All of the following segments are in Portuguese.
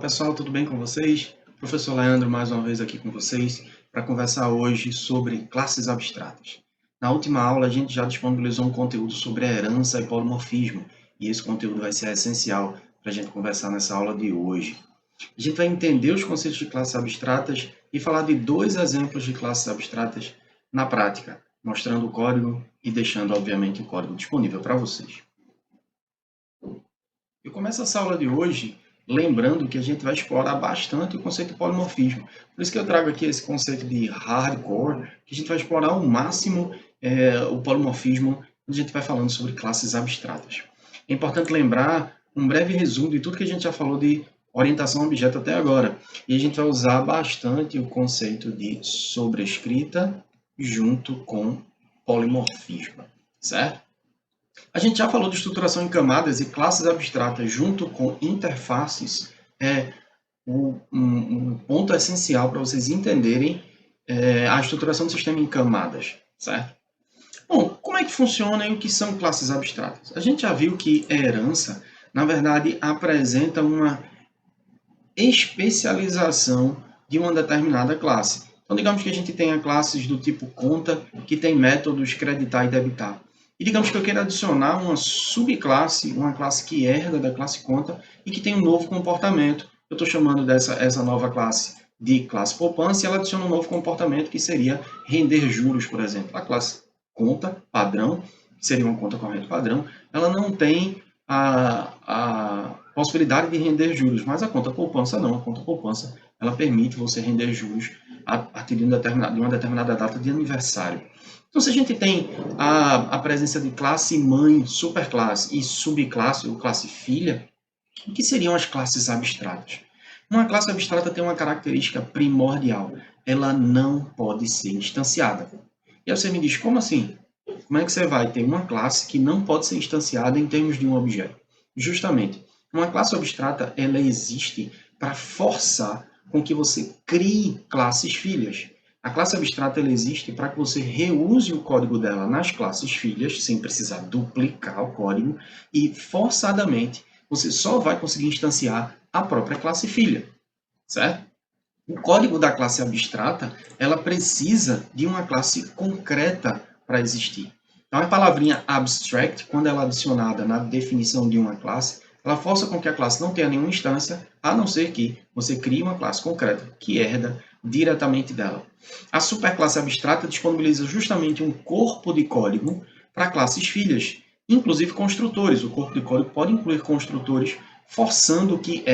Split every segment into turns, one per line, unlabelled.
Pessoal, tudo bem com vocês? Professor Leandro, mais uma vez aqui com vocês para conversar hoje sobre classes abstratas. Na última aula, a gente já disponibilizou um conteúdo sobre a herança e polimorfismo, e esse conteúdo vai ser essencial para a gente conversar nessa aula de hoje. A gente vai entender os conceitos de classes abstratas e falar de dois exemplos de classes abstratas na prática, mostrando o código e deixando, obviamente, o código disponível para vocês. Eu começo essa aula de hoje lembrando que a gente vai explorar bastante o conceito de polimorfismo. Por isso que eu trago aqui esse conceito de hardcore, que a gente vai explorar ao máximo o polimorfismo quando a gente vai falando sobre classes abstratas. É importante lembrar um breve resumo de tudo que a gente já falou de orientação a objeto até agora. E a gente vai usar bastante o conceito de sobrescrita junto com polimorfismo, certo? A gente já falou de estruturação em camadas e classes abstratas junto com interfaces é um ponto essencial para vocês entenderem a estruturação do sistema em camadas, certo? Bom, como é que funciona e o que são classes abstratas? A gente já viu que a herança, na verdade, apresenta uma especialização de uma determinada classe. Então, digamos que a gente tenha classes do tipo conta, que tem métodos creditar e debitar. E digamos que eu queira adicionar uma subclasse, uma classe que herda da classe conta e que tem um novo comportamento. Eu estou chamando essa nova classe de classe poupança e ela adiciona um novo comportamento que seria render juros, por exemplo. A classe conta padrão, que seria uma conta corrente padrão, ela não tem a possibilidade de render juros, mas a conta poupança não. A conta poupança ela permite você render juros a partir de uma determinada data de aniversário. Então, se a gente tem a presença de classe mãe, superclasse e subclasse, ou classe filha, o que seriam as classes abstratas? Uma classe abstrata tem uma característica primordial. Ela não pode ser instanciada. E aí você me diz, como assim? Como é que você vai ter uma classe que não pode ser instanciada em termos de um objeto? Justamente, uma classe abstrata ela existe para forçar com que você crie classes filhas. A classe abstrata ela existe para que você reuse o código dela nas classes filhas, sem precisar duplicar o código, e forçadamente você só vai conseguir instanciar a própria classe filha, certo? O código da classe abstrata ela precisa de uma classe concreta para existir. Então, a palavrinha abstract, quando ela é adicionada na definição de uma classe, ela força com que a classe não tenha nenhuma instância, a não ser que você crie uma classe concreta que herda diretamente dela. A superclasse abstrata disponibiliza justamente um corpo de código para classes filhas, inclusive construtores. O corpo de código pode incluir construtores, forçando que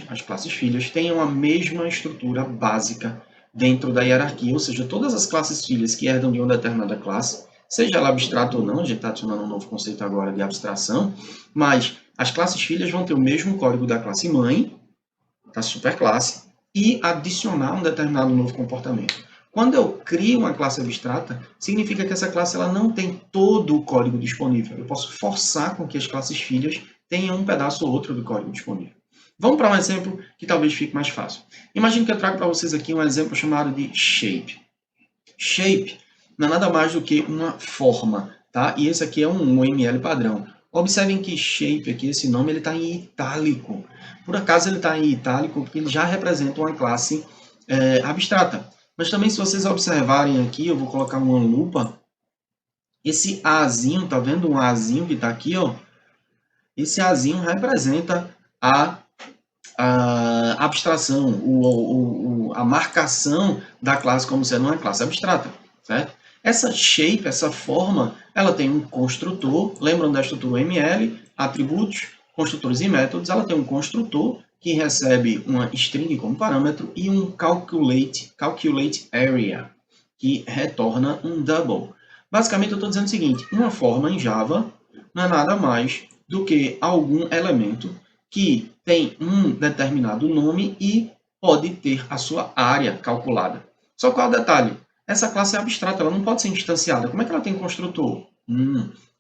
as classes filhas, tenham a mesma estrutura básica dentro da hierarquia, ou seja, todas as classes filhas que herdam de uma determinada classe, seja ela abstrata ou não, a gente está adicionando um novo conceito agora de abstração, mas as classes filhas vão ter o mesmo código da classe mãe, da superclasse, e adicionar um determinado novo comportamento. Quando eu crio uma classe abstrata, significa que essa classe ela não tem todo o código disponível. Eu posso forçar com que as classes filhas tenham um pedaço ou outro do código disponível. Vamos para um exemplo que talvez fique mais fácil. Imagine que eu trago para vocês aqui um exemplo chamado de shape. Shape não é nada mais do que uma forma, tá? E esse aqui é um UML padrão. Observem que shape aqui, esse nome, ele está em itálico. Por acaso ele está em itálico porque ele já representa uma classe abstrata. Mas também se vocês observarem aqui, eu vou colocar uma lupa, esse Azinho, tá vendo um Azinho que está aqui, ó? Esse Azinho representa a abstração, a marcação da classe como sendo uma classe abstrata, certo? Essa shape, essa forma, ela tem um construtor, lembram da estrutura UML, atributos, construtores e métodos, ela tem um construtor que recebe uma string como parâmetro e um calculate area, que retorna um double. Basicamente, eu estou dizendo o seguinte, uma forma em Java não é nada mais do que algum elemento que tem um determinado nome e pode ter a sua área calculada. Só qual é o detalhe? Essa classe é abstrata, ela não pode ser instanciada. Como é que ela tem construtor?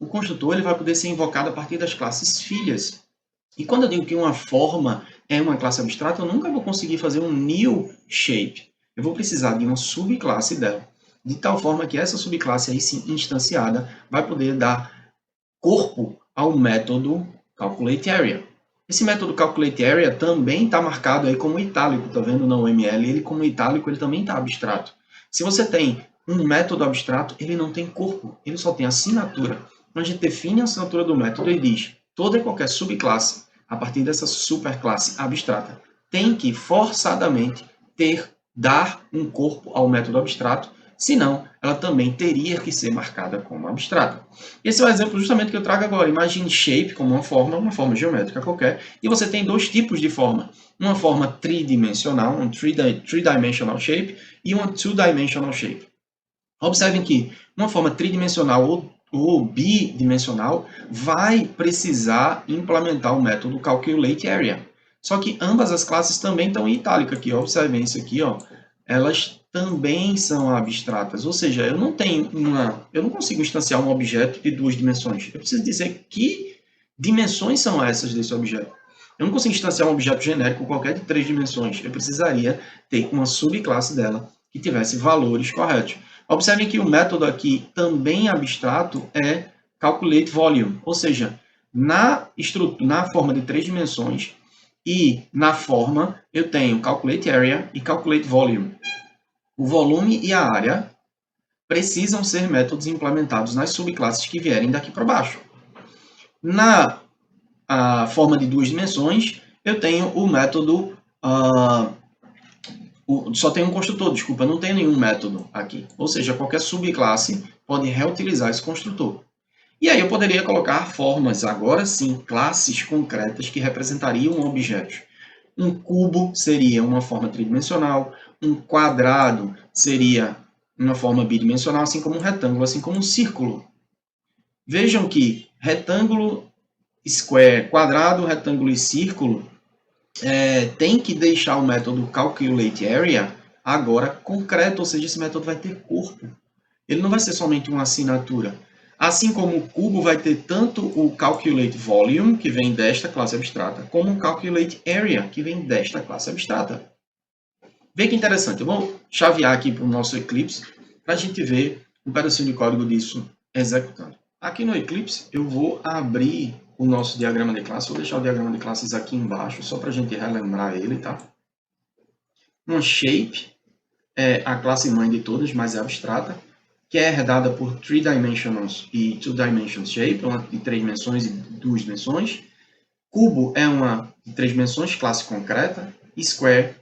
O construtor ele vai poder ser invocado a partir das classes filhas. E quando eu digo que uma forma é uma classe abstrata, eu nunca vou conseguir fazer um new shape. Eu vou precisar de uma subclasse dela. De tal forma que essa subclasse aí sim instanciada vai poder dar corpo ao método calculate area. Esse método CalculateArea também está marcado aí como itálico, tá vendo na UML? Ele como itálico, ele também está abstrato. Se você tem um método abstrato, ele não tem corpo, ele só tem assinatura. Então, a gente define a assinatura do método e diz, toda e qualquer subclasse, a partir dessa superclasse abstrata, tem que forçadamente dar um corpo ao método abstrato, senão ela também teria que ser marcada como abstrata. Esse é o exemplo justamente que eu trago agora. Imagine shape como uma forma geométrica qualquer, e você tem dois tipos de forma. Uma forma tridimensional, um three-dimensional shape, e uma two-dimensional shape. Observem que uma forma tridimensional ou bidimensional vai precisar implementar o método CalculateArea. Só que ambas as classes também estão em itálico aqui. Observem isso aqui, ó. Elas também são abstratas, ou seja, eu não consigo instanciar um objeto de duas dimensões. Eu preciso dizer que dimensões são essas desse objeto. Eu não consigo instanciar um objeto genérico qualquer de 3 dimensões. Eu precisaria ter uma subclasse dela que tivesse valores corretos. Observem que o método aqui também abstrato é CalculateVolume, ou seja, na forma de 3 dimensões e na forma eu tenho CalculateArea e CalculateVolume. O volume e a área precisam ser métodos implementados nas subclasses que vierem daqui para baixo. Na forma de 2 dimensões, eu tenho o método... só tem um construtor, desculpa, não tem nenhum método aqui. Ou seja, qualquer subclasse pode reutilizar esse construtor. E aí eu poderia colocar formas, agora sim, classes concretas que representariam objetos. Um cubo seria uma forma tridimensional, um quadrado seria uma forma bidimensional, assim como um retângulo, assim como um círculo. Vejam que retângulo, square, quadrado, retângulo e círculo tem que deixar o método CalculateArea agora concreto, ou seja, esse método vai ter corpo. Ele não vai ser somente uma assinatura. Assim como o cubo vai ter tanto o CalculateVolume, que vem desta classe abstrata, como o CalculateArea, que vem desta classe abstrata. Vê que interessante. Eu vou chavear aqui para o nosso Eclipse para a gente ver um pedacinho de código disso executando. Aqui no Eclipse, eu vou abrir o nosso diagrama de classe. Vou deixar o diagrama de classes aqui embaixo, só para a gente relembrar ele, tá? Uma shape é a classe mãe de todas, mas é abstrata, que é herdada por 3 dimensions e 2 dimensions shape, uma de 3 dimensões e 2 dimensões. Cubo é uma de 3 dimensões, classe concreta. E square,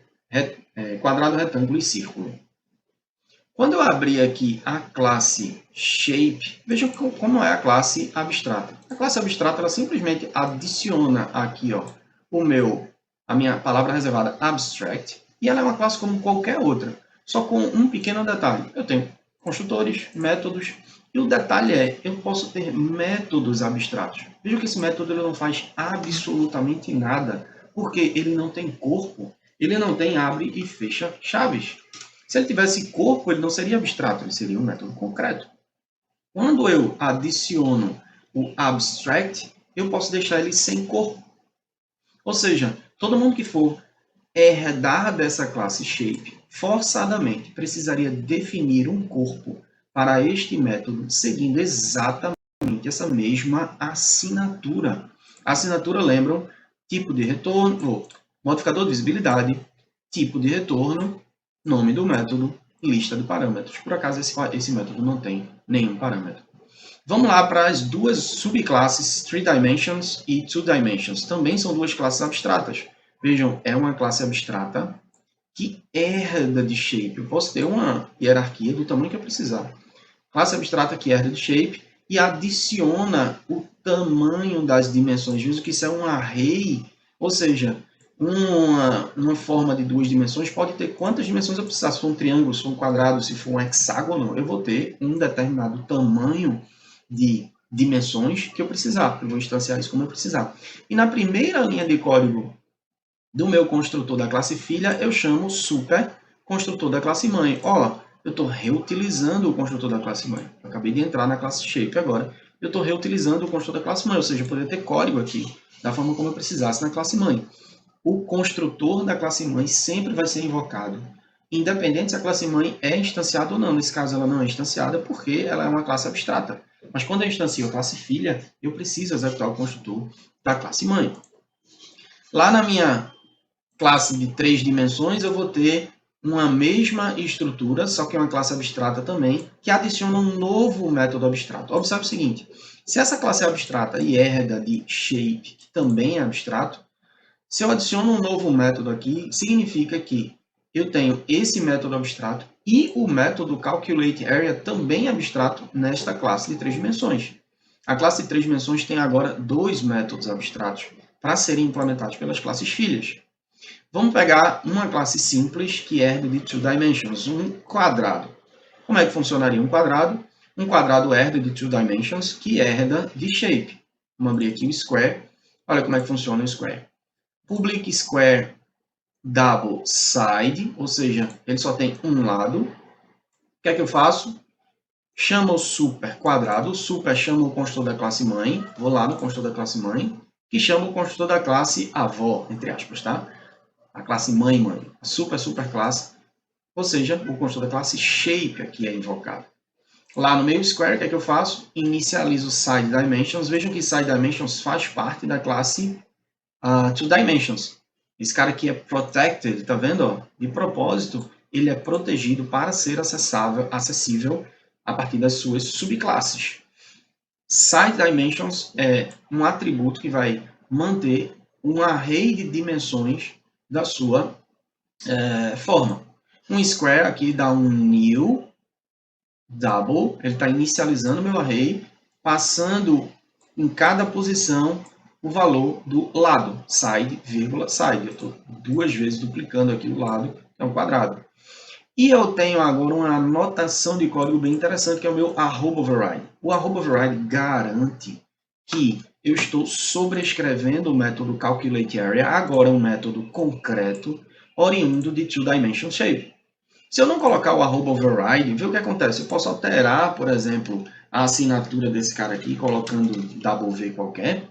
quadrado, retângulo e círculo. Quando eu abrir aqui a classe shape, vejam como é a classe abstrata. A classe abstrata ela simplesmente adiciona aqui ó, a minha palavra reservada abstract, e ela é uma classe como qualquer outra, só com um pequeno detalhe. Eu tenho construtores, métodos, e o detalhe é, eu posso ter métodos abstratos. Vejam que esse método ele não faz absolutamente nada, porque ele não tem corpo, ele não tem abre e fecha chaves. Se ele tivesse corpo, ele não seria abstrato, ele seria um método concreto. Quando eu adiciono o abstract, eu posso deixar ele sem corpo. Ou seja, todo mundo que for herdar dessa classe shape, forçadamente precisaria definir um corpo para este método, seguindo exatamente essa mesma assinatura. A assinatura, lembram, tipo de retorno, modificador de visibilidade, tipo de retorno, nome do método, lista de parâmetros. Por acaso, esse método não tem nenhum parâmetro. Vamos lá para as duas subclasses 3 Dimensions e 2 Dimensions. Também são duas classes abstratas. Vejam, é uma classe abstrata que herda de shape. Eu posso ter uma hierarquia do tamanho que eu precisar. Classe abstrata que herda de shape e adiciona o tamanho das dimensões. Veja que isso é um array, ou seja, uma forma de 2 dimensões pode ter quantas dimensões eu precisar. Se for um triângulo, se for um quadrado, se for um hexágono, eu vou ter um determinado tamanho de dimensões que eu precisar. Eu vou instanciar isso como eu precisar. E na primeira linha de código do meu construtor da classe filha, eu chamo super construtor da classe mãe. Ó, eu estou reutilizando o construtor da classe mãe. Eu acabei de entrar na classe shape agora. Eu estou reutilizando o construtor da classe mãe, ou seja, eu poderia ter código aqui da forma como eu precisasse na classe mãe. O construtor da classe mãe sempre vai ser invocado, independente se a classe mãe é instanciada ou não. Nesse caso, ela não é instanciada porque ela é uma classe abstrata. Mas quando eu instancio a classe filha, eu preciso executar o construtor da classe mãe. Lá na minha classe de 3 dimensões, eu vou ter uma mesma estrutura, só que é uma classe abstrata também, que adiciona um novo método abstrato. Observe o seguinte, se essa classe é abstrata e herda de shape, que também é abstrato, se eu adiciono um novo método aqui, significa que eu tenho esse método abstrato e o método calculateArea também abstrato nesta classe de 3 dimensões. A classe de 3 dimensões tem agora 2 métodos abstratos para serem implementados pelas classes filhas. Vamos pegar uma classe simples que herda de 2 dimensions, um quadrado. Como é que funcionaria um quadrado? Um quadrado herda de 2 dimensions que herda de shape. Vamos abrir aqui o square. Olha como é que funciona o square. Public square double side, ou seja, ele só tem um lado. O que é que eu faço? Chama o super quadrado. O super chama o construtor da classe mãe. Vou lá no construtor da classe mãe, que chama o construtor da classe avó, entre aspas, tá? A classe mãe. A super classe, ou seja, o construtor da classe shape aqui é invocado. Lá no meu square, o que é que eu faço? Inicializo side dimensions. Vejam que side dimensions faz parte da classe 2 dimensions. Esse cara aqui é protected, tá vendo? Ó? De propósito, ele é protegido para ser acessível a partir das suas subclasses. Side dimensions é um atributo que vai manter um array de dimensões da sua forma. Um square aqui dá um new double, ele está inicializando meu array, passando em cada posição o valor do lado, side, vírgula, side. Eu estou 2 vezes duplicando aqui o lado, que é um quadrado. E eu tenho agora uma anotação de código bem interessante, que é o meu @override. O @override garante que eu estou sobrescrevendo o método calculateArea, agora um método concreto, oriundo de 2 dimension shape. Se eu não colocar o @override, vê o que acontece. Eu posso alterar, por exemplo, a assinatura desse cara aqui, colocando W qualquer,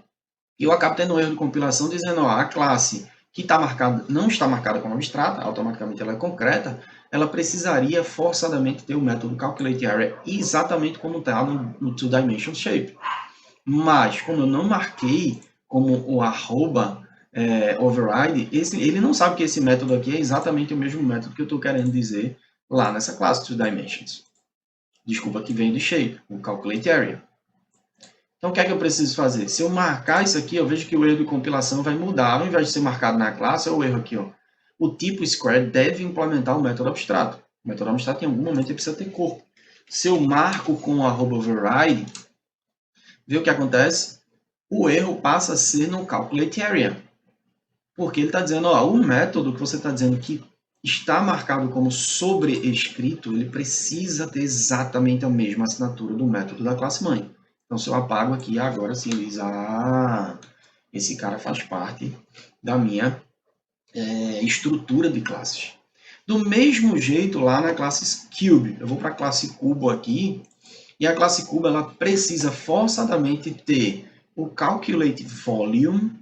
e eu acabo tendo um erro de compilação dizendo, ó, a classe que está marcada, não está marcada como abstrata, automaticamente ela é concreta, ela precisaria forçadamente ter o método calculateArea exatamente como está no 2 dimension shape. Mas, como eu não marquei como o override, ele não sabe que esse método aqui é exatamente o mesmo método que eu estou querendo dizer lá nessa classe 2 dimensions. Desculpa, que vem do shape, o calculateArea. Então, o que é que eu preciso fazer? Se eu marcar isso aqui, eu vejo que o erro de compilação vai mudar. Ao invés de ser marcado na classe, é o erro aqui. Ó. O tipo square deve implementar o método abstrato. O método abstrato, em algum momento, ele precisa ter corpo. Se eu marco com o @override, vê o que acontece? O erro passa a ser no calculateArea. Porque ele está dizendo, ó, o método que você está dizendo que está marcado como sobrescrito, ele precisa ter exatamente a mesma assinatura do método da classe mãe. Então, se eu apago aqui, agora sim ele diz, esse cara faz parte da minha estrutura de classes. Do mesmo jeito, lá na classe Cube, eu vou para a classe Cubo aqui, e a classe Cubo ela precisa forçadamente ter o Calculate Volume,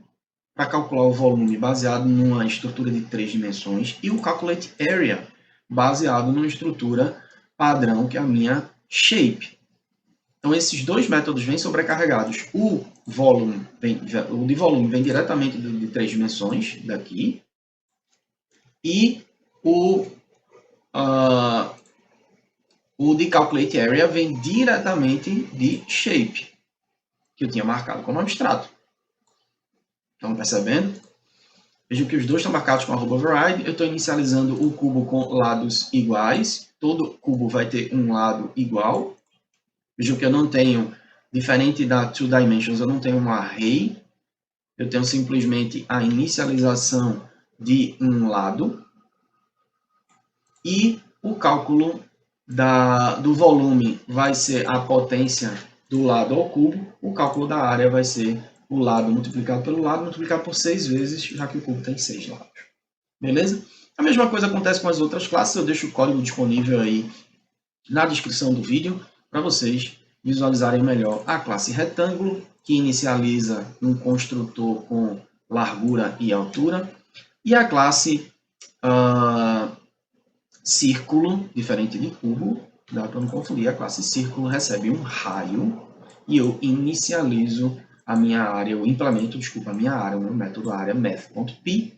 para calcular o volume baseado numa estrutura de 3 dimensões, e o calculateArea, baseado numa estrutura padrão, que é a minha shape. Então, esses dois métodos vêm sobrecarregados. O de volume vem diretamente de 3 dimensões, daqui, e o de calculateArea vem diretamente de shape, que eu tinha marcado como abstrato. Estão percebendo? Vejam que os dois estão marcados com @override. Eu estou inicializando o cubo com lados iguais. Todo cubo vai ter um lado igual. Vejam que eu não tenho, diferente da 2 dimensions, eu não tenho um array. Eu tenho simplesmente a inicialização de um lado. E o cálculo do volume vai ser a potência do lado ao cubo. O cálculo da área vai ser o lado multiplicado pelo lado, multiplicado por 6 vezes, já que o cubo tem 6 lados. Beleza? A mesma coisa acontece com as outras classes. Eu deixo o código disponível aí na descrição do vídeo para vocês visualizarem melhor a classe retângulo, que inicializa um construtor com largura e altura, e a classe círculo, diferente de cubo, dá para não confundir, a classe círculo recebe um raio e eu inicializo a minha área, eu implemento, desculpa, a minha área, o meu método área math.p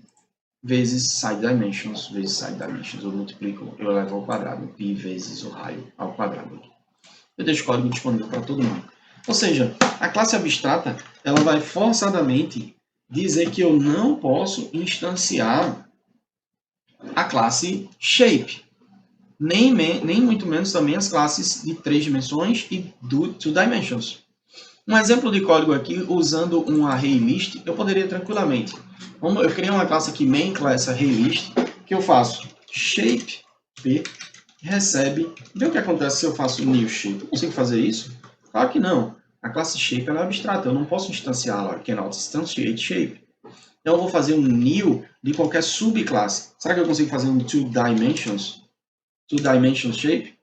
vezes sideDimensions, vezes sideDimensions. Eu multiplico, eu levo ao quadrado, π vezes o raio ao quadrado. Eu deixo o código disponível para todo mundo. Ou seja, a classe abstrata, ela vai forçadamente dizer que eu não posso instanciar a classe shape. Nem muito menos também as classes de 3 dimensões e do 2 dimensions. Um exemplo de código aqui, usando um ArrayList, eu poderia tranquilamente. Eu criei uma classe aqui, main class ArrayList, que eu faço shape p recebe. Vê o que acontece se eu faço new shape. Eu consigo fazer isso? Claro que não. A classe shape ela é abstrata, eu não posso instanciá-la. Cannot instantiate shape. Então eu vou fazer um new de qualquer subclasse. Será que eu consigo fazer um 2 dimensions? 2 dimensions shape?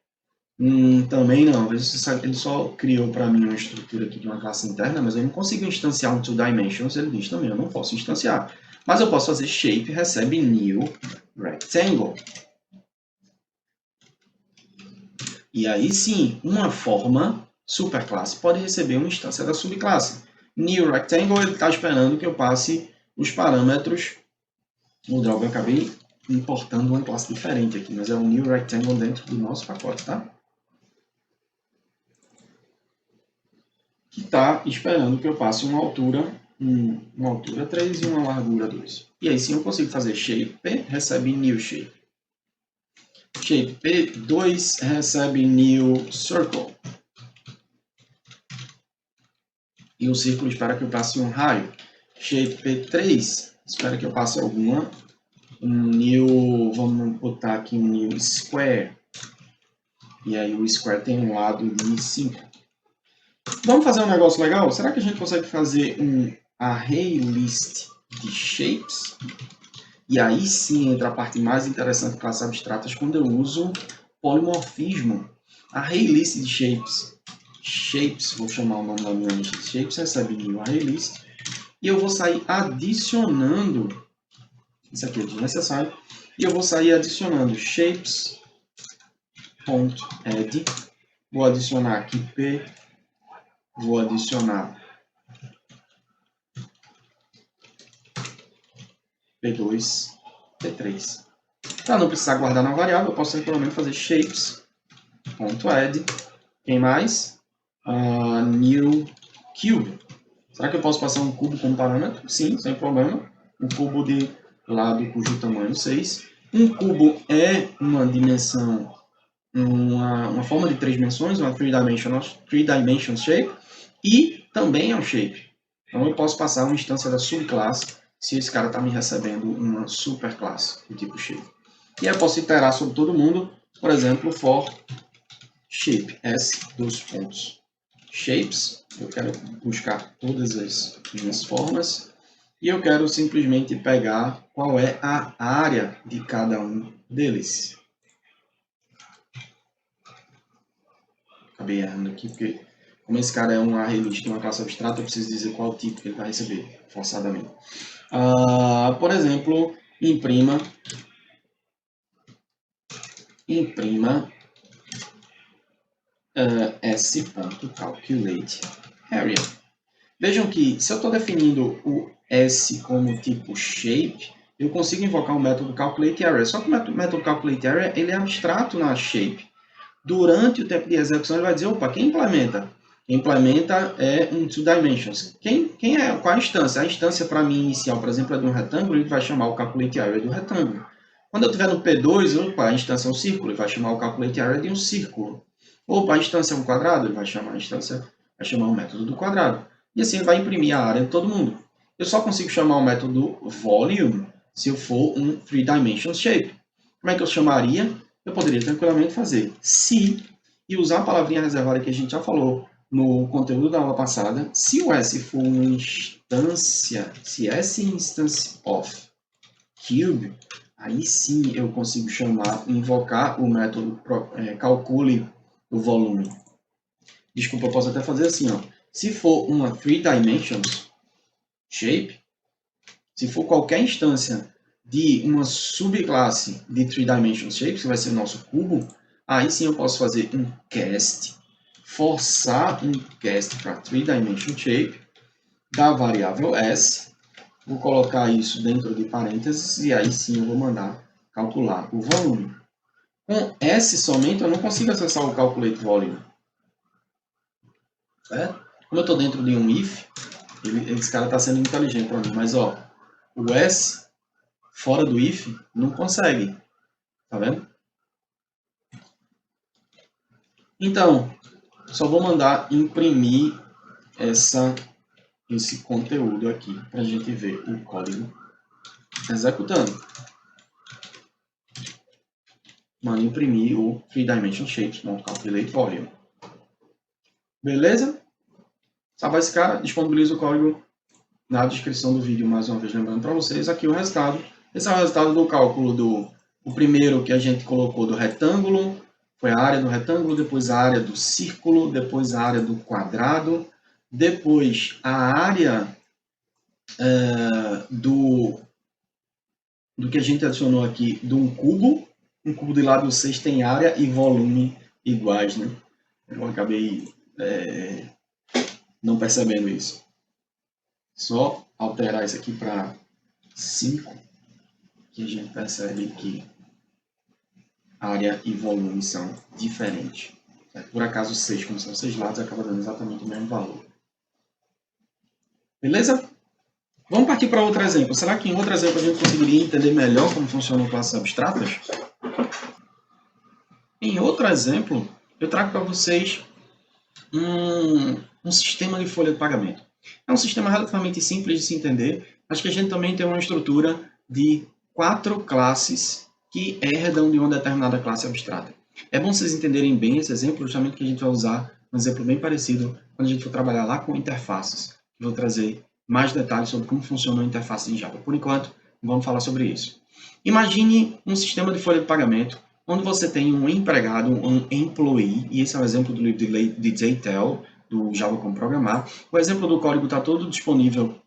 Também não. Ele só criou para mim uma estrutura aqui de uma classe interna, mas eu não consigo instanciar um 2 dimensions. Ele diz também, eu não posso instanciar. Mas eu posso fazer shape recebe new rectangle. E aí sim, uma forma superclasse pode receber uma instância da subclasse. New rectangle, ele está esperando que eu passe os parâmetros. O Droga, eu acabei importando uma classe diferente aqui, mas é um new rectangle dentro do nosso pacote, tá? Que está esperando que eu passe uma altura 3 e uma largura 2. E aí sim eu consigo fazer shape p recebe new shape. Shape p2 recebe new circle. E o círculo espera que eu passe um raio. Shape p3 espera que eu passe alguma. Vamos botar aqui um new square. E aí o square tem um lado de 5. Vamos fazer um negócio legal? Será que a gente consegue fazer um ArrayList de shapes? E aí sim entra a parte mais interessante de classes abstratas, quando eu uso polimorfismo. ArrayList de shapes. Shapes, vou chamar o nome da minha lista de shapes, recebe new ArrayList. E eu vou sair adicionando, isso aqui é desnecessário, e eu vou sair adicionando shapes.add. Vou adicionar aqui p. Vou adicionar P2, P3. Para não precisar guardar na variável, eu posso tranquilamente fazer shapes.add. Quem mais? New cube. Será que eu posso passar um cubo como parâmetro? Sim, sem problema. Um cubo de lado cujo tamanho 6. Um cubo é uma dimensão, uma forma de 3 dimensões, uma 3-dimension shape. E também é um shape. Então eu posso passar uma instância da subclasse se esse cara está me recebendo uma superclasse do tipo shape. E aí eu posso iterar sobre todo mundo, por exemplo, for shape shapes. Eu quero buscar todas as minhas formas e eu quero simplesmente pegar qual é a área de cada um deles. Acabei errando aqui porque, como esse cara é um ArrayList de uma classe abstrata, eu preciso dizer qual tipo que ele vai receber, forçadamente. Por exemplo, imprima s.calculateArea. Vejam que se eu estou definindo o s como tipo shape, eu consigo invocar o método calculateArea. Só que o método calculateArea ele é abstrato na shape. Durante o tempo de execução ele vai dizer, opa, quem implementa? Quem implementa é um 2 dimensions. Qual a instância? A instância para mim inicial, por exemplo, é de um retângulo, ele vai chamar o calculateArea do retângulo. Quando eu estiver no P2, opa, a instância é um círculo, ele vai chamar o calculateArea de um círculo. Opa, a instância é um quadrado, ele vai chamar o método do quadrado. E assim ele vai imprimir a área de todo mundo. Eu só consigo chamar o método volume se eu for um 3-dimension shape. Como é que eu chamaria? Eu poderia tranquilamente fazer se e usar a palavrinha reservada que a gente já falou no conteúdo da aula passada. Se o S for uma instância, se S instance of cube, aí sim eu consigo invocar o método calcule o volume. Desculpa, eu posso até fazer assim, ó. Se for uma 3-dimensions shape, se for qualquer instância de uma subclasse de 3-dimensions shape, que vai ser o nosso cubo, aí sim eu posso fazer um cast, forçar um cast para 3-dimension shape, da variável S, vou colocar isso dentro de parênteses e aí sim eu vou mandar calcular o volume. Com S somente eu não consigo acessar o calculate volume. Certo? Como eu estou dentro de um if, esse cara está sendo inteligente para mim, mas ó, o S fora do if não consegue. Tá vendo? Então, só vou mandar imprimir esse conteúdo aqui para a gente ver o código executando. Mando imprimir o 3Dimension Shapes.calculate volume. Beleza? Salvar esse cara, disponibiliza o código na descrição do vídeo, mais uma vez lembrando para vocês, aqui o resultado. Esse é o resultado do cálculo o primeiro que a gente colocou do retângulo, foi a área do retângulo, depois a área do círculo, depois a área do quadrado, depois a área do que a gente adicionou aqui de um cubo de lado 6 tem área e volume iguais, né? Eu acabei não percebendo isso. Só alterar isso aqui para 5, que a gente percebe que área e volume são diferentes. Por acaso 6, como são 6 lados, acaba dando exatamente o mesmo valor. Beleza? Vamos partir para outro exemplo. Será que em outro exemplo a gente conseguiria entender melhor como funcionam classes abstratas? Em outro exemplo, eu trago para vocês um sistema de folha de pagamento. É um sistema relativamente simples de se entender, mas que a gente também tem uma estrutura de 4 classes que herdam de uma determinada classe abstrata. É bom vocês entenderem bem esse exemplo, justamente que a gente vai usar um exemplo bem parecido quando a gente for trabalhar lá com interfaces. Eu vou trazer mais detalhes sobre como funciona a interface em Java. Por enquanto, vamos falar sobre isso. Imagine um sistema de folha de pagamento onde você tem um empregado, um employee, e esse é o exemplo do livro de Daytel, do Java Como Programar. O exemplo do código está todo disponível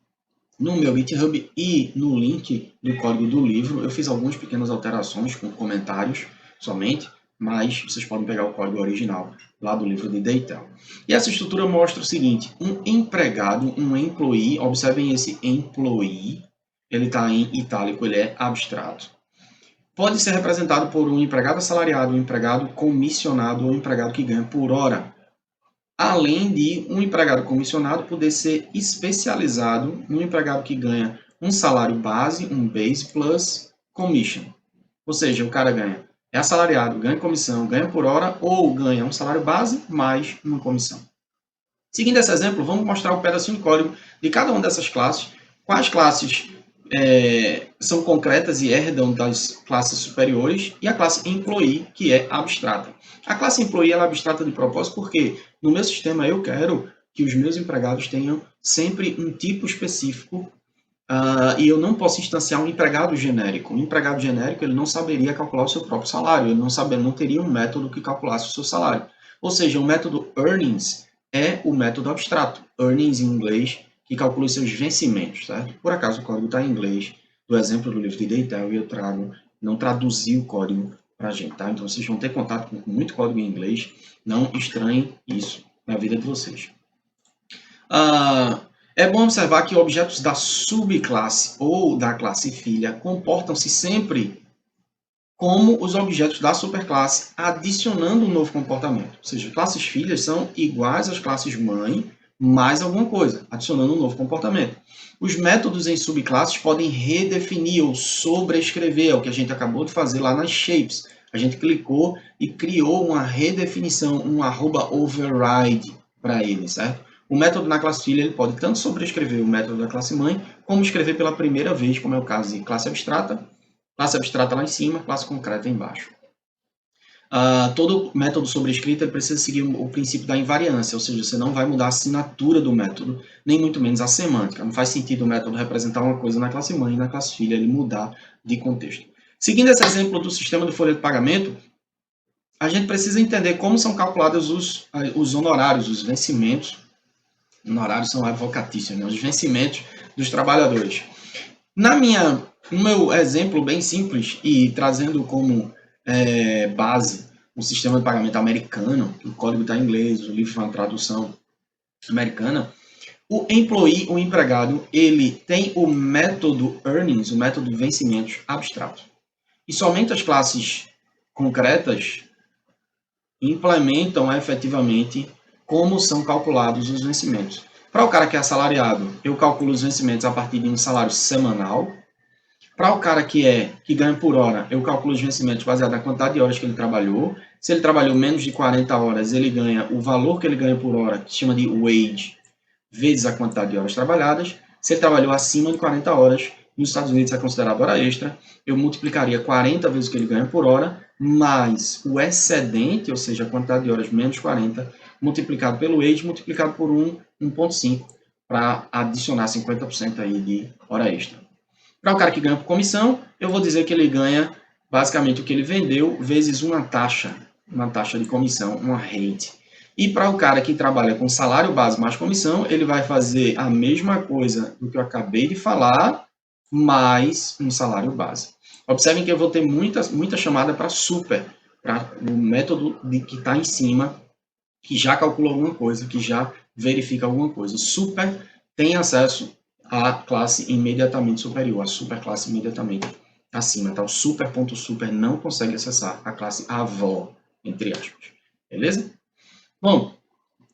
no meu GitHub e no link do código do livro. Eu fiz algumas pequenas alterações com comentários somente, mas vocês podem pegar o código original lá do livro de Daytel. E essa estrutura mostra o seguinte: um empregado, um employee, observem esse employee, ele está em itálico, ele é abstrato. Pode ser representado por um empregado assalariado, um empregado comissionado ou um empregado que ganha por hora. Além de um empregado comissionado poder ser especializado num empregado que ganha um salário base, um base plus commission. Ou seja, o cara é assalariado, ganha comissão, ganha por hora ou ganha um salário base mais uma comissão. Seguindo esse exemplo, vamos mostrar um pedacinho de código de cada uma dessas classes, quais classes são concretas e herdam das classes superiores, e a classe employee, que é abstrata. A classe employee é abstrata de propósito porque no meu sistema eu quero que os meus empregados tenham sempre um tipo específico e eu não posso instanciar um empregado genérico. Um empregado genérico ele não saberia calcular o seu próprio salário, ele não teria um método que calculasse o seu salário. Ou seja, o método earnings é o método abstrato. Earnings em inglês, que calcula os seus vencimentos, certo? Por acaso o código está em inglês, do exemplo do livro de Daytel, e eu não traduzi o código para a gente, tá? Então vocês vão ter contato com muito código em inglês, não estranhem isso na vida de vocês. É bom observar que objetos da subclasse ou da classe filha comportam-se sempre como os objetos da superclasse, adicionando um novo comportamento. Ou seja, classes filhas são iguais às classes mãe, mais alguma coisa, adicionando um novo comportamento. Os métodos em subclasses podem redefinir ou sobrescrever, é o que a gente acabou de fazer lá nas shapes. A gente clicou e criou uma redefinição, um @override para ele, certo? O método na classe filha ele pode tanto sobrescrever o método da classe mãe, como escrever pela primeira vez, como é o caso de classe abstrata lá em cima, classe concreta embaixo. Todo método sobrescrito precisa seguir o princípio da invariância, ou seja, você não vai mudar a assinatura do método, nem muito menos a semântica. Não faz sentido o método representar uma coisa na classe mãe e na classe filha ele mudar de contexto. Seguindo esse exemplo do sistema de folha de pagamento, a gente precisa entender como são calculados os honorários, os vencimentos. Honorários são advocatícios, né? Os vencimentos dos trabalhadores. No meu exemplo bem simples e trazendo como base o sistema de pagamento americano, o código está em inglês, o livro foi uma tradução americana, O employee, o empregado, ele tem o método earnings, o método vencimentos abstrato. E somente as classes concretas implementam efetivamente como são calculados os vencimentos. Para o cara que é assalariado, eu calculo os vencimentos a partir de um salário semanal. Para o cara que ganha por hora, eu calculo os vencimentos baseado na quantidade de horas que ele trabalhou. Se ele trabalhou menos de 40 horas, ele ganha o valor que ele ganha por hora, que se chama de wage, vezes a quantidade de horas trabalhadas. Se ele trabalhou acima de 40 horas, nos Estados Unidos é considerado hora extra, eu multiplicaria 40 vezes o que ele ganha por hora, mais o excedente, ou seja, a quantidade de horas menos 40, multiplicado pelo wage, multiplicado por 1,5, para adicionar 50% aí de hora extra. Para o cara que ganha por comissão, eu vou dizer que ele ganha basicamente o que ele vendeu vezes uma taxa de comissão, uma rate. E para o cara que trabalha com salário base mais comissão, ele vai fazer a mesma coisa do que eu acabei de falar, mais um salário base. Observem que eu vou ter muita chamada para super, para o método que está em cima, que já calcula alguma coisa, que já verifica alguma coisa. Super tem acesso à classe imediatamente superior, a superclasse imediatamente acima. Tá? O super.super não consegue acessar a classe avó, entre aspas. Beleza? Bom,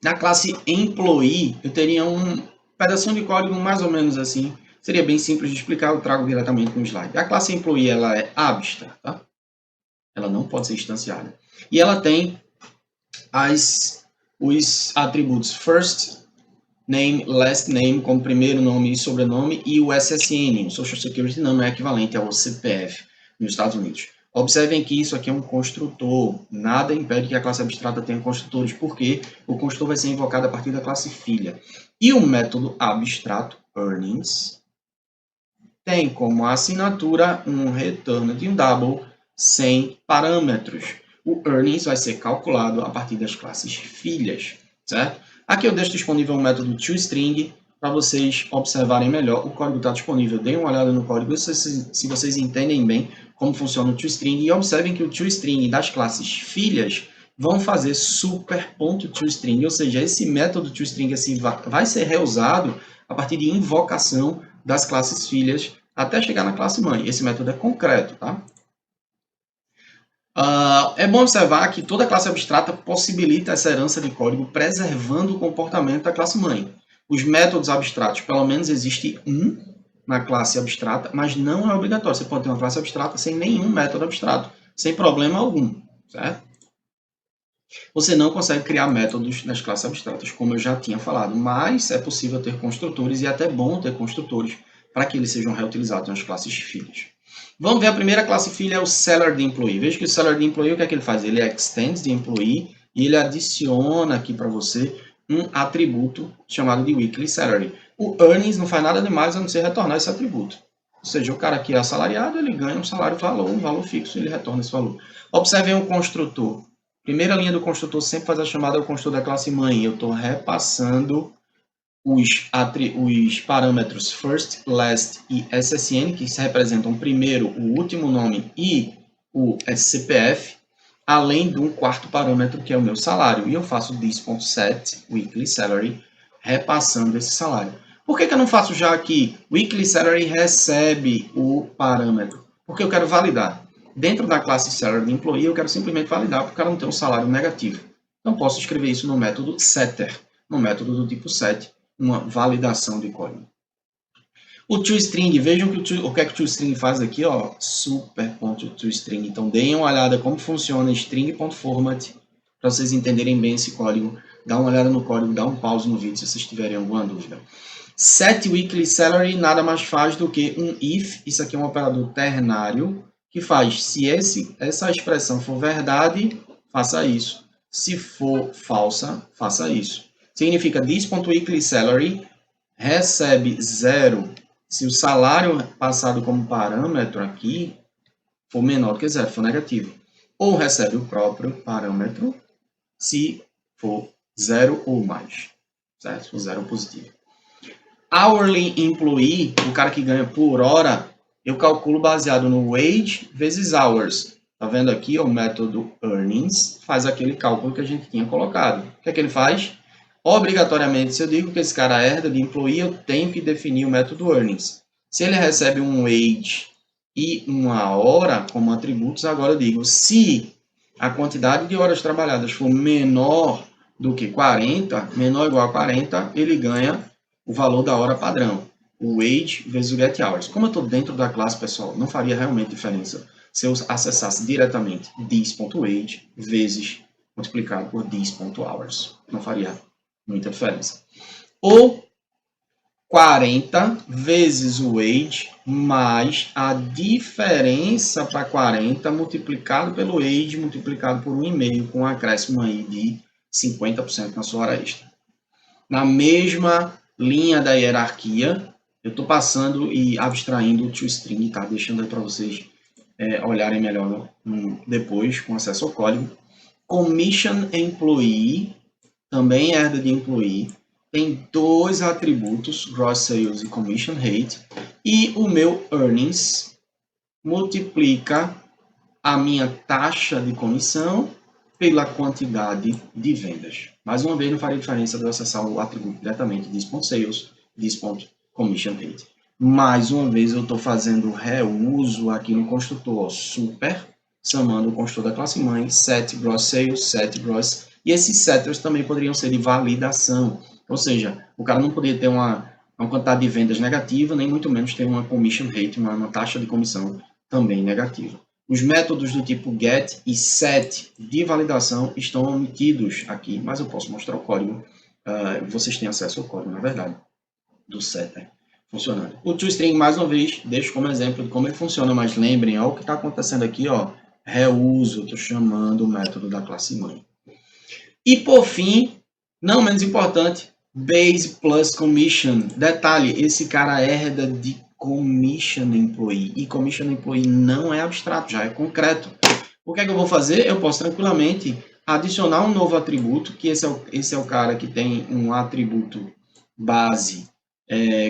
na classe employee, eu teria um pedacinho de código mais ou menos assim. Seria bem simples de explicar, eu trago diretamente no slide. A classe employee ela é abstrata, tá? Ela não pode ser instanciada. E ela tem os atributos first name, last name, como primeiro nome e sobrenome, e o SSN, o Social Security Number, é equivalente ao CPF nos Estados Unidos. Observem que isso aqui é um construtor. Nada impede que a classe abstrata tenha construtores, porque o construtor vai ser invocado a partir da classe filha. E o método abstrato, earnings, tem como assinatura um return de um double sem parâmetros. O earnings vai ser calculado a partir das classes filhas, certo? Aqui eu deixo disponível um método toString para vocês observarem melhor. O código está disponível. Deem uma olhada no código se vocês entendem bem como funciona o toString. E observem que o toString das classes filhas vão fazer super.toString, ou seja, esse método toString assim, vai ser reusado a partir de invocação das classes filhas até chegar na classe mãe. Esse método é concreto, tá? É bom observar que toda classe abstrata possibilita essa herança de código preservando o comportamento da classe mãe. Os métodos abstratos, pelo menos existe um na classe abstrata, mas não é obrigatório. Você pode ter uma classe abstrata sem nenhum método abstrato, sem problema algum, certo? Você não consegue criar métodos nas classes abstratas, como eu já tinha falado, mas é possível ter construtores e é até bom ter construtores para que eles sejam reutilizados nas classes filhas. Vamos ver a primeira classe filha, é o seller de employee. Veja que o seller de employee, o que é que ele faz? Ele extends de employee e ele adiciona aqui para você um atributo chamado de weekly salary. O earnings não faz nada demais a não ser retornar esse atributo. Ou seja, o cara que é assalariado, ele ganha um salário um valor fixo, ele retorna esse valor. Observem o construtor. Primeira linha do construtor sempre faz a chamada ao construtor da classe mãe. Eu estou repassando os parâmetros first, last e SSN, que se representam primeiro o último nome e o CPF, além de um quarto parâmetro, que é o meu salário. E eu faço this.set, weekly salary, repassando esse salário. Por que eu não faço já aqui? Weekly salary recebe o parâmetro. Porque eu quero validar. Dentro da classe salary de employee, eu quero simplesmente validar para o cara não ter um salário negativo. Então, posso escrever isso no método setter, no método do tipo set, uma validação de código. O toString, vejam o que é que o toString faz aqui, ó, super.toString. Então, deem uma olhada como funciona string.format, para vocês entenderem bem esse código. Dá uma olhada no código, dá um pause no vídeo se vocês tiverem alguma dúvida. Set weekly salary nada mais faz do que um if, isso aqui é um operador ternário, que faz, se essa expressão for verdade, faça isso. Se for falsa, faça isso. Significa this.weekly salary recebe 0 se o salário passado como parâmetro aqui for menor do que 0, for negativo. Ou recebe o próprio parâmetro se for 0 ou mais, certo? Se for 0 ou positivo. Hourly employee, o cara que ganha por hora, eu calculo baseado no wage vezes hours. Tá vendo aqui o método earnings faz aquele cálculo que a gente tinha colocado. O que é que ele faz? Obrigatoriamente, se eu digo que esse cara herda de employee, eu tenho que definir o método earnings. Se ele recebe um wage e uma hora como atributos, agora eu digo, se a quantidade de horas trabalhadas for menor do que 40, menor ou igual a 40, ele ganha o valor da hora padrão, o wage vezes o get hours. Como eu estou dentro da classe, pessoal, não faria realmente diferença se eu acessasse diretamente this.wage vezes multiplicado por this.hours. Não faria muita diferença. Ou 40 vezes o wage mais a diferença para 40 multiplicado pelo wage multiplicado por 1,5 com um acréscimo aí de 50% na sua hora extra. Na mesma linha da hierarquia, eu estou passando e abstraindo o toString, tá? Deixando aí para vocês olharem melhor depois com acesso ao código. Commission Employee, também herda de Employee, tem dois atributos, Gross Sales e Commission Rate, e o meu Earnings multiplica a minha taxa de comissão pela quantidade de vendas. Mais uma vez, não faria diferença de eu acessar o atributo diretamente, this.sales, this.commission rate. Mais uma vez, eu estou fazendo reuso aqui no construtor super, chamando o construtor da classe mãe, set gross sales, set gross, e esses setters também poderiam ser de validação. Ou seja, o cara não poderia ter uma quantidade de vendas negativa, nem muito menos ter uma commission rate, uma taxa de comissão também negativa. Os métodos do tipo get e set de validação estão omitidos aqui, mas eu posso mostrar o código. Vocês têm acesso ao código, na verdade, do setter funcionando. O toString, mais uma vez, deixo como exemplo de como ele funciona, mas lembrem, olha o que está acontecendo aqui, ó, reuso, estou chamando o método da classe mãe. E por fim, não menos importante, base plus commission. Detalhe, esse cara herda de commission employee. E commission employee não é abstrato, já é concreto. O que é que eu vou fazer? Eu posso tranquilamente adicionar um novo atributo, que esse é o cara que tem um atributo base,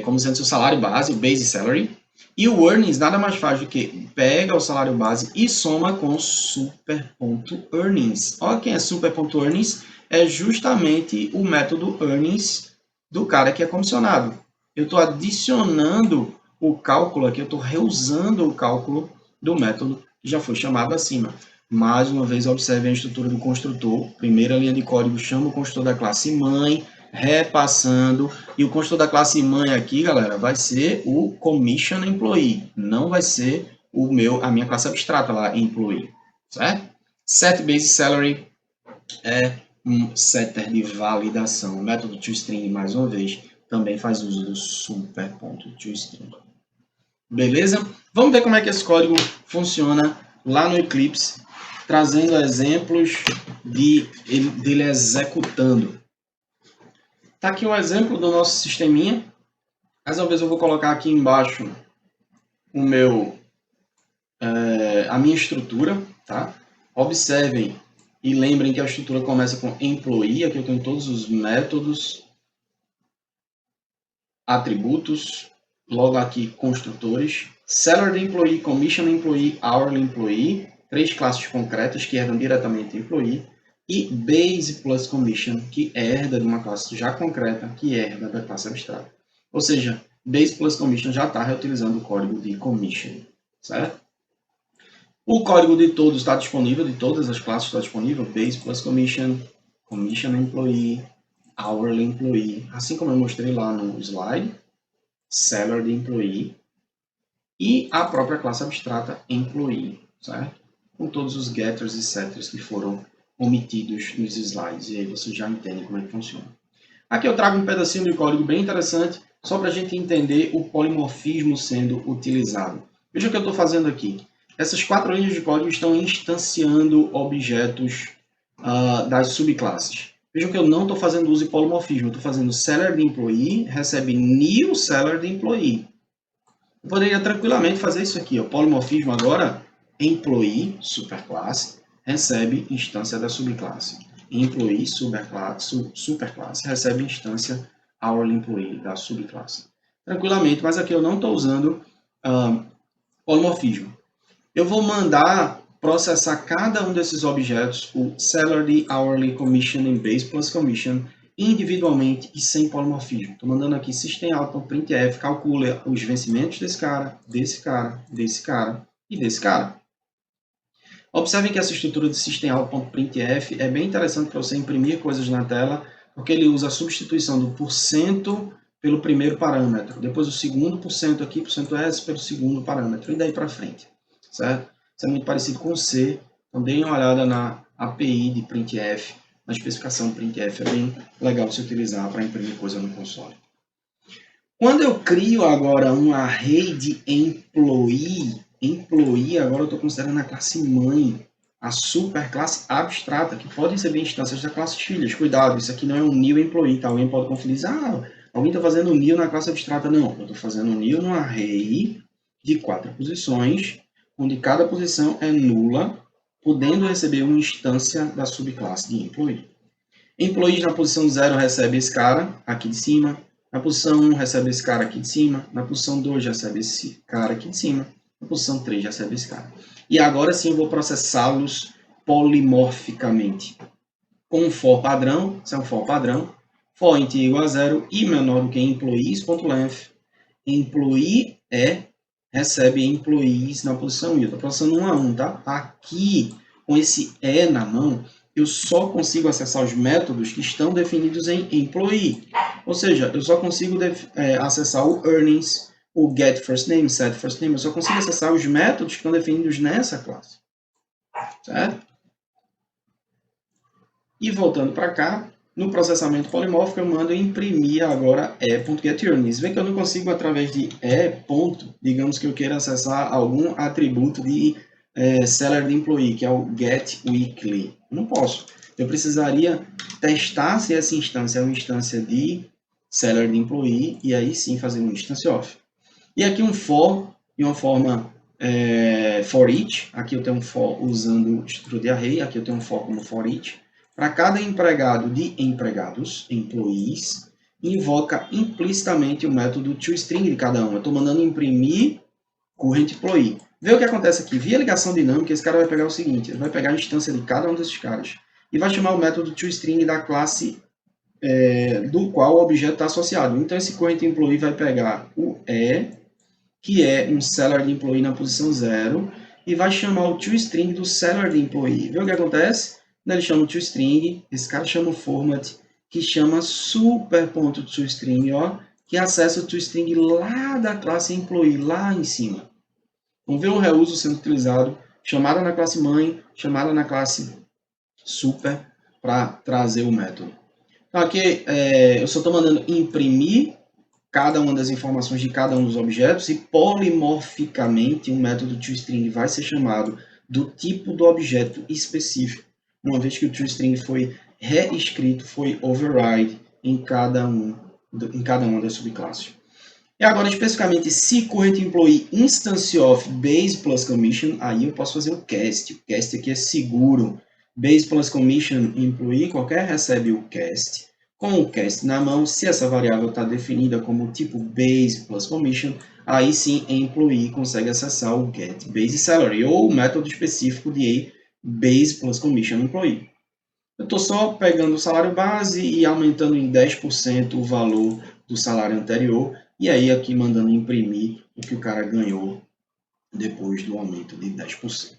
como sendo seu salário base, o base salary. E o earnings nada mais faz do que pega o salário base e soma com super.earnings. Olha quem é super.earnings. É justamente o método earnings do cara que é comissionado. Eu estou adicionando o cálculo aqui, eu estou reusando o cálculo do método que já foi chamado acima. Mais uma vez, observe a estrutura do construtor. Primeira linha de código, chama o construtor da classe mãe, repassando. E o construtor da classe mãe aqui, galera, vai ser o commission employee. Não vai ser a minha classe abstrata lá, employee. Certo? Set base salary é um setter de validação. O método toString, mais uma vez, também faz uso do super.toString. Beleza? Vamos ver como é que esse código funciona lá no Eclipse, trazendo exemplos dele executando. Está aqui um exemplo do nosso sisteminha. Mais uma vez eu vou colocar aqui embaixo a minha estrutura. Tá? Observem e lembrem que a estrutura começa com employee. Aqui eu tenho todos os métodos, atributos, logo aqui construtores, salary employee, commission employee, hourly employee, 3 classes concretas que herdam diretamente employee, e base plus commission, que herda de uma classe já concreta, que herda da classe abstrata. Ou seja, base plus commission já está reutilizando o código de commission, certo? O código de todos está disponível, de todas as classes está disponível, base plus commission, commission employee, hourly employee, assim como eu mostrei lá no slide, salary employee, e a própria classe abstrata employee, certo? Com todos os getters e setters que foram omitidos nos slides, e aí você já entende como é que funciona. Aqui eu trago um pedacinho de código bem interessante, só para a gente entender o polimorfismo sendo utilizado. Veja o que eu estou fazendo aqui. Essas 4 linhas de código estão instanciando objetos das subclasses. Vejam que eu não estou fazendo uso de polimorfismo, eu estou fazendo salary employee, recebe new salary employee. Eu poderia tranquilamente fazer isso aqui, ó, polimorfismo agora, employee, superclasse, recebe instância da subclasse. Employee, superclasse, recebe instância hourly employee da subclasse. Tranquilamente, mas aqui eu não estou usando polimorfismo. Eu vou mandar processar cada um desses objetos, o salary, hourly, commission e base plus commission, individualmente e sem polimorfismo. Estou mandando aqui systemout.printf, calcula os vencimentos desse cara, desse cara, desse cara e desse cara. Observem que essa estrutura de systemout.printf é bem interessante para você imprimir coisas na tela, porque ele usa a substituição do porcento pelo primeiro parâmetro, depois o segundo porcento aqui, porcento %s, pelo segundo parâmetro, e daí para frente, certo? Isso é muito parecido com C, então deem uma olhada na API de printf, na especificação printf, é bem legal você utilizar para imprimir coisa no console. Quando eu crio agora um array de employee, agora eu estou considerando a classe mãe, a superclasse abstrata, que pode receber instâncias da classe filhas. Cuidado, isso aqui não é um new employee, tá? Alguém pode confundir, alguém está fazendo new na classe abstrata. Não, eu estou fazendo new num array de 4 posições, onde cada posição é nula, podendo receber uma instância da subclasse de employee. Employees na posição 0 recebe esse cara aqui de cima, na posição 1 recebe esse cara aqui de cima, na posição 2 recebe esse cara aqui de cima, na posição 3 recebe esse cara. E agora sim eu vou processá-los polimorficamente. Com um for padrão, isso é um for padrão, for int igual a 0 e menor do que employees.length, employee recebe employees na posição 1. Eu estou processando 1 a 1, tá? Aqui, com esse na mão, eu só consigo acessar os métodos que estão definidos em employee. Ou seja, eu só consigo acessar o earnings, o getFirstName, setFirstName, eu só consigo acessar os métodos que estão definidos nessa classe. Certo? E voltando para cá, no processamento polimórfico, eu mando imprimir agora e.getEarnings. Vê que eu não consigo, através de digamos que eu queira acessar algum atributo de seller de employee, que é o getWeekly. Não posso. Eu precisaria testar se essa instância é uma instância de seller de employee, e aí sim fazer um instance off. E aqui um for, de uma forma for each. Aqui eu tenho um for usando estrutura de array, aqui eu tenho um for como for each. Para cada empregado de empregados, employees, invoca implicitamente o método toString de cada um. Eu estou mandando imprimir current employee. Vê o que acontece aqui. Via ligação dinâmica, esse cara vai pegar o seguinte, ele vai pegar a instância de cada um desses caras e vai chamar o método toString da classe do qual o objeto está associado. Então, esse current employee vai pegar o que é um seller de employee na posição 0, e vai chamar o toString do seller de employee. Vê o que acontece? Ele chama o toString, esse cara chama o format, que chama super.toString, que acessa o toString lá da classe employee, lá em cima. Vamos ver o reuso sendo utilizado, chamada na classe mãe, chamada na classe super, para trazer o método. Então, aqui eu só estou mandando imprimir cada uma das informações de cada um dos objetos, e polimorficamente um método toString vai ser chamado do tipo do objeto específico, uma vez que o toString foi reescrito, foi override em cada uma das subclasses. E agora, especificamente, se current employee instance of base plus commission, aí eu posso fazer o cast. O cast aqui é seguro. Base plus commission employee, qualquer recebe o cast. Com o cast na mão, se essa variável está definida como tipo base plus commission, aí sim employee consegue acessar o get base salary, ou o método específico de base plus commission employee. Eu estou só pegando o salário base e aumentando em 10% o valor do salário anterior, e aí aqui mandando imprimir o que o cara ganhou depois do aumento de 10%.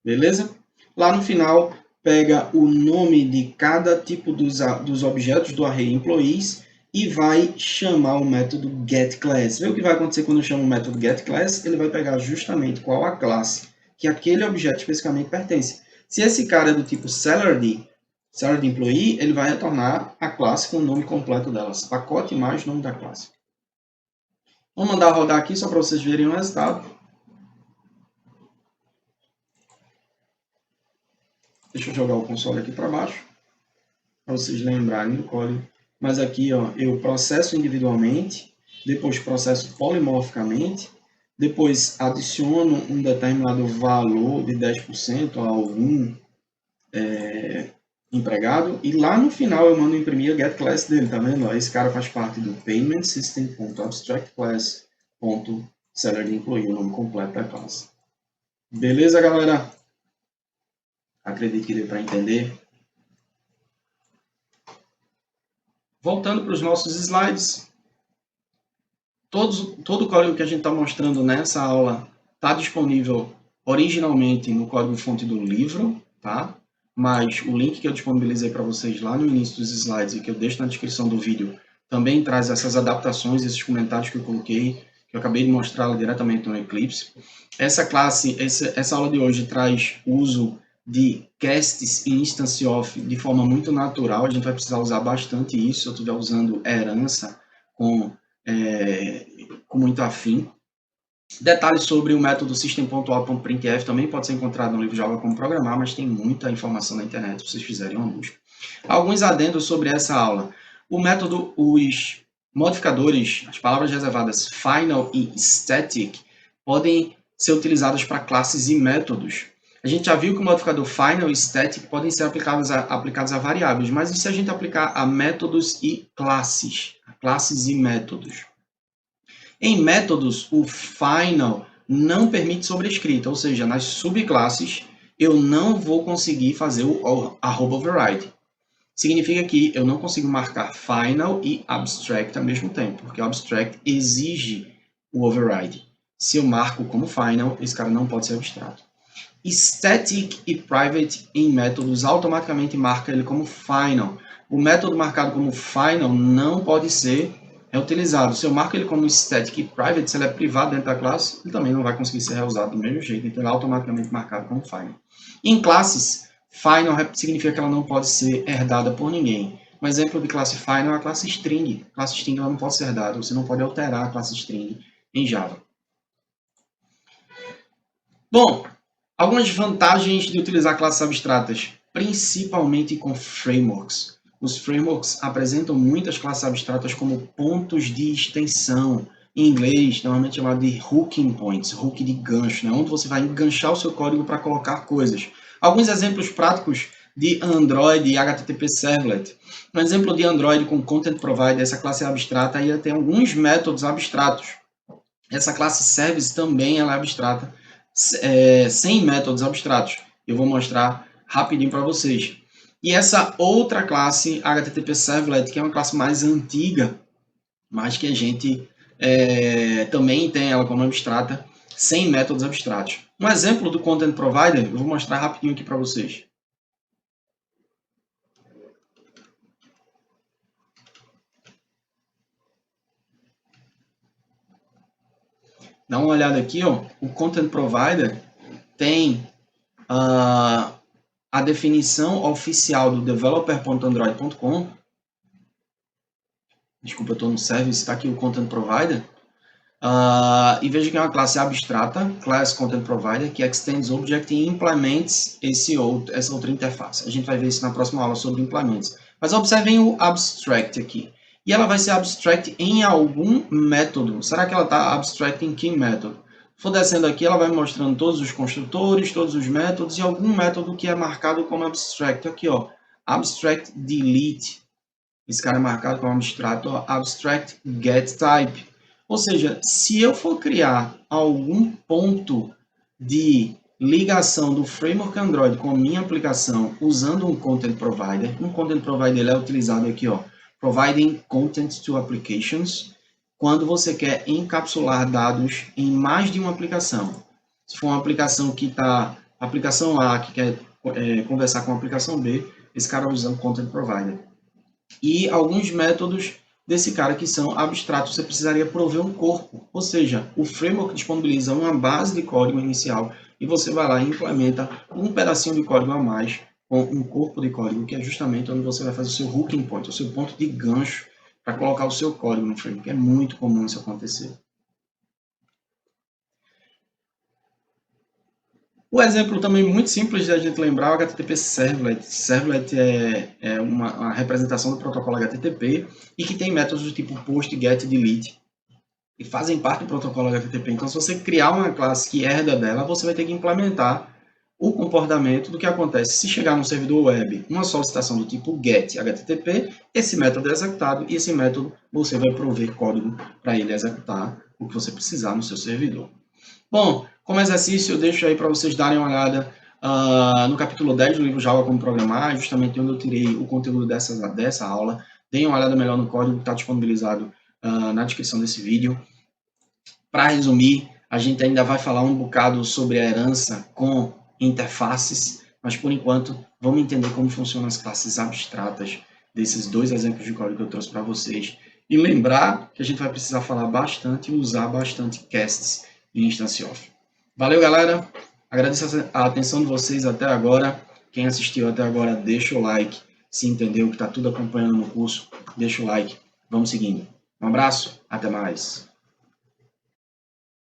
Beleza? Lá no final, pega o nome de cada tipo dos objetos do array employees e vai chamar o método getClass. Vê o que vai acontecer quando eu chamo o método getClass? Ele vai pegar justamente qual a classe que aquele objeto especificamente pertence. Se esse cara é do tipo seller de employee, ele vai retornar a classe com o nome completo delas. Pacote mais nome da classe. Vou mandar rodar aqui só para vocês verem o resultado. Deixa eu jogar o console aqui para baixo, para vocês lembrarem do código. Mas aqui eu processo individualmente, depois processo polimorficamente, depois adiciono um determinado valor de 10% a algum empregado, e lá no final eu mando imprimir a getClass dele, tá vendo? Esse cara faz parte do paymentsystem.abstractClass.sellerDeEmployee, o nome completo da classe. Beleza, galera? Acredito que deu para entender. Voltando para os nossos slides, todo o código que a gente está mostrando nessa aula está disponível originalmente no código-fonte do livro, tá? Mas o link que eu disponibilizei para vocês lá no início dos slides e que eu deixo na descrição do vídeo também traz essas adaptações, esses comentários que eu coloquei, que eu acabei de mostrar diretamente no Eclipse. Essa aula de hoje traz uso de casts e instance of de forma muito natural. A gente vai precisar usar bastante isso se eu estiver usando herança com muito afim. Detalhes sobre o método system.out.printf também pode ser encontrado no livro Java Como Programar, mas tem muita informação na internet se vocês fizerem uma busca. Alguns adendos sobre essa aula. O método, os modificadores, as palavras reservadas final e static, podem ser utilizadas para classes e métodos. A gente já viu que o modificador final e static podem ser aplicados a variáveis, mas e se a gente aplicar a métodos e classes? Classes e métodos. Em métodos, o final não permite sobrescrita, ou seja, nas subclasses eu não vou conseguir fazer o @override. Significa que eu não consigo marcar final e abstract ao mesmo tempo, porque o abstract exige o override. Se eu marco como final, esse cara não pode ser abstrato. Static e private em métodos automaticamente marca ele como final. O método marcado como final não pode ser reutilizado. Se eu marco ele como static e private, se ele é privado dentro da classe, ele também não vai conseguir ser reusado do mesmo jeito, então ele é automaticamente marcado como final. Em classes, final significa que ela não pode ser herdada por ninguém. Um exemplo de classe final é a classe string. A classe string ela não pode ser herdada, você não pode alterar a classe string em Java. Bom, algumas vantagens de utilizar classes abstratas, principalmente com frameworks. Os frameworks apresentam muitas classes abstratas como pontos de extensão. Em inglês, normalmente chamado de hooking points, hook de gancho, né? Onde você vai enganchar o seu código para colocar coisas. Alguns exemplos práticos de Android e HTTP Servlet. Um exemplo de Android com Content Provider, essa classe é abstrata, aí tem alguns métodos abstratos. Essa classe Service também ela é abstrata, sem métodos abstratos. Eu vou mostrar rapidinho para vocês. E essa outra classe, HTTP Servlet, que é uma classe mais antiga, mas que a gente também tem ela como abstrata, sem métodos abstratos. Um exemplo do Content Provider, eu vou mostrar rapidinho aqui para vocês. Dá uma olhada aqui, ó. O Content Provider tem a definição oficial do developer.android.com. Desculpa, eu estou no service, está aqui o Content Provider. E veja que é uma classe abstrata, Class Content Provider, que extends object e implements essa outra interface. A gente vai ver isso na próxima aula sobre implements. Mas observem o abstract aqui. E ela vai ser abstract em algum método. Será que ela está abstract em que método? Se for descendo aqui, ela vai mostrando todos os construtores, todos os métodos e algum método que é marcado como abstract. Aqui, ó, abstract delete. Esse cara é marcado como abstrato, ó, abstract getType. Ou seja, se eu for criar algum ponto de ligação do framework Android com a minha aplicação usando um Content Provider, um Content Provider ele é utilizado aqui, ó, providing content to applications, quando você quer encapsular dados em mais de uma aplicação. Se for uma aplicação que está, aplicação A que quer conversar com a aplicação B, esse cara usa o Content Provider. E alguns métodos desse cara que são abstratos, você precisaria prover um corpo, ou seja, o framework disponibiliza uma base de código inicial e você vai lá e implementa um pedacinho de código a mais com um corpo de código, que é justamente onde você vai fazer o seu hooking point, o seu ponto de gancho para colocar o seu código no framework. É muito comum isso acontecer. O exemplo também muito simples de a gente lembrar é o HTTP Servlet. Servlet é uma representação do protocolo HTTP e que tem métodos do tipo post, get, delete, que fazem parte do protocolo HTTP. Então, se você criar uma classe que herda dela, você vai ter que implementar o comportamento do que acontece se chegar no servidor web uma solicitação do tipo get HTTP, esse método é executado e esse método você vai prover código para ele executar o que você precisar no seu servidor. Bom, como exercício, eu deixo aí para vocês darem uma olhada no capítulo 10 do livro Java Como Programar, justamente onde eu tirei o conteúdo dessa aula. deem uma olhada melhor no código que está disponibilizado na descrição desse vídeo. Para resumir, a gente ainda vai falar um bocado sobre a herança com interfaces, mas por enquanto vamos entender como funcionam as classes abstratas desses dois exemplos de código que eu trouxe para vocês. E lembrar que a gente vai precisar falar bastante e usar bastante casts e instance of. Valeu, galera! Agradeço a atenção de vocês até agora. Quem assistiu até agora, deixa o like. Se entendeu que está tudo acompanhando no curso, deixa o like. Vamos seguindo. Um abraço, até mais.